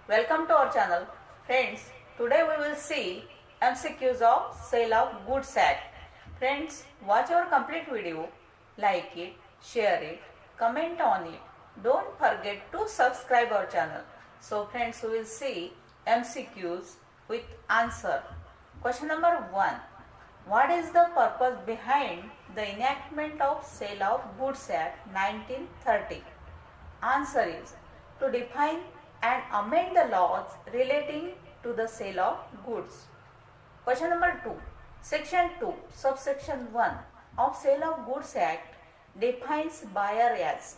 Welcome to our channel. Friends, today we will see MCQs of Sale of Goods Act. Friends, watch our complete video, like it, share it, comment on it. Don't forget to subscribe our channel. So friends, we will see MCQs with answer. Question number 1. What is the purpose behind the enactment of Sale of Goods Act 1930? Answer is to define and amend the laws relating to the sale of goods. Question number 2. Section 2, subsection 1 of Sale of Goods Act defines buyer as.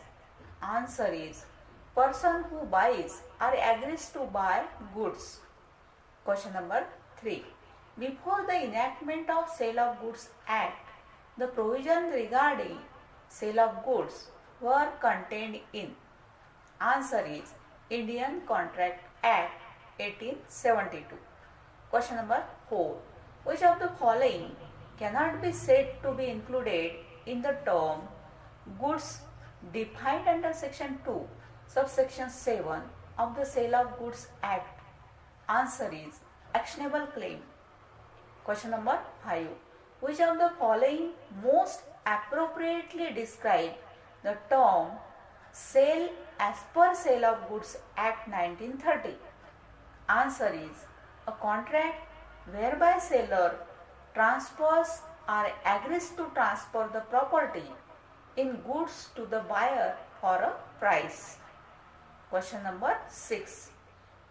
Answer is person who buys or agrees to buy goods. Question number 3. Before the enactment of Sale of Goods Act, the provision regarding sale of goods were contained in. Answer is Indian Contract Act 1872. Question number 4. Which of the following cannot be said to be included in the term goods defined under section 2, subsection 7 of the Sale of Goods Act? Answer is actionable claim. Question number 5. Which of the following most appropriately describe the term sale as per Sale of Goods Act 1930? Answer is a contract whereby seller transfers or agrees to transfer the property in goods to the buyer for a price. Question number 6.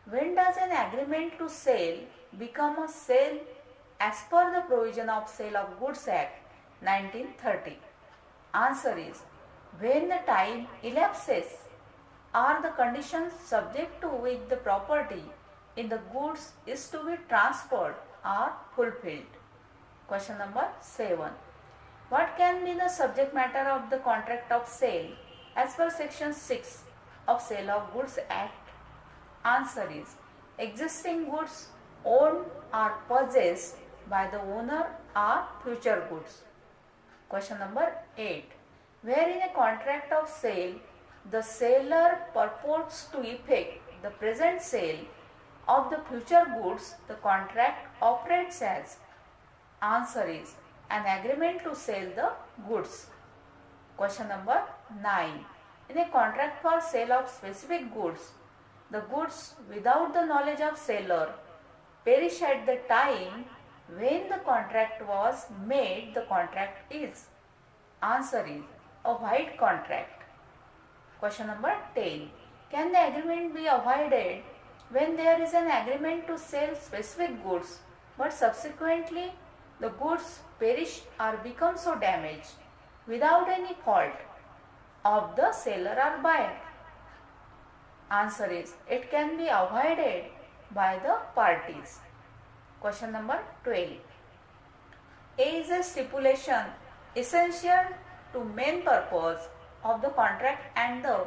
When does an agreement to sell become a sale as per the provision of Sale of Goods Act 1930? Answer is when the time elapses or the conditions subject to which the property in the goods is to be transferred are fulfilled. Question number 7. What can be the subject matter of the contract of sale as per section 6 of Sale of Goods Act? Answer is existing goods owned or possessed by the owner or future goods. Question number 8. Where in a contract of sale the seller purports to effect the present sale of the future goods, the contract operates as. Answer is an agreement to sell the goods. Question number 9. In a contract for sale of specific goods, the goods without the knowledge of seller perish at the time when the contract was made, the contract is. Answer is a void contract. Question number 10. Can the agreement be avoided when there is an agreement to sell specific goods but subsequently the goods perish or become so damaged without any fault of the seller or buyer? Answer is it can be avoided by the parties. Question number 12. A is a stipulation essential to main purpose of the contract and the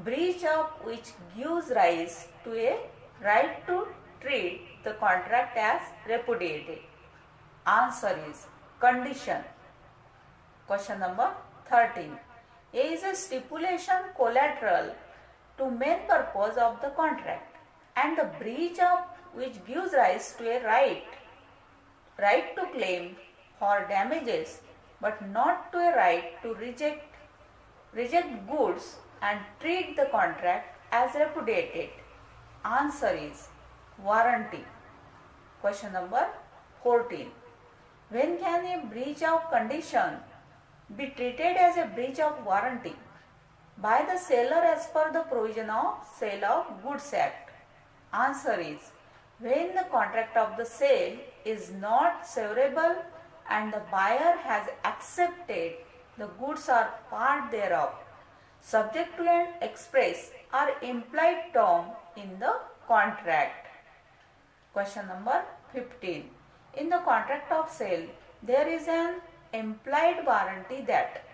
breach of which gives rise to a right to treat the contract as repudiated. Answer is condition. Question number 13. A is a stipulation collateral to main purpose of the contract and the breach of which gives rise to a right to claim for damages but not to a right to reject goods and treat the contract as repudiated. Answer is warranty. Question number 14. When can a breach of condition be treated as a breach of warranty by the seller as per the provision of Sale of Goods Act? Answer is when the contract of the sale is not severable and the buyer has accepted the goods or part thereof, subject to an express or implied term in the contract. Question number 15. In the contract of sale, there is an implied warranty that.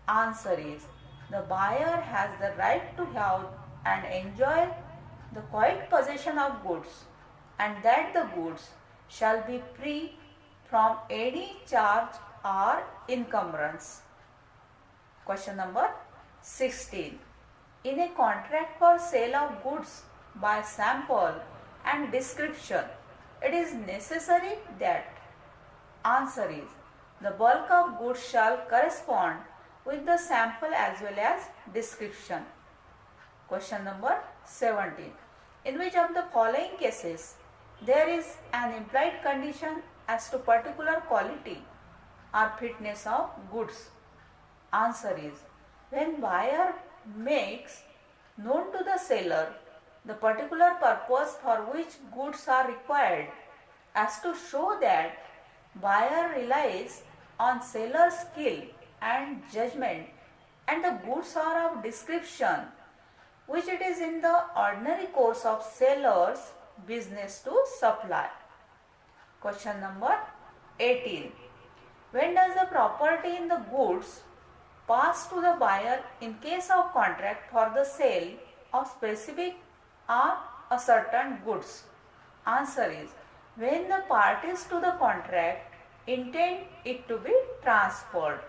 Answer is the buyer has the right to have and enjoy the quiet possession of goods and that the goods shall be free from any charge or encumbrance. Question number 16. In a contract for sale of goods, by sample and description, it is necessary that answer is the bulk of goods shall correspond with the sample as well as description. Question number 17. In which of the following cases there is an implied condition as to particular quality or fitness of goods? Answer is when buyer makes known to the seller the particular purpose for which goods are required as to show that buyer relies on seller's skill and judgment and the goods are of description which it is in the ordinary course of seller's business to supply. Question number 18. When does the property in the goods pass to the buyer in case of contract for the sale of specific or a certain goods? Answer is when the parties to the contract intend it to be transferred.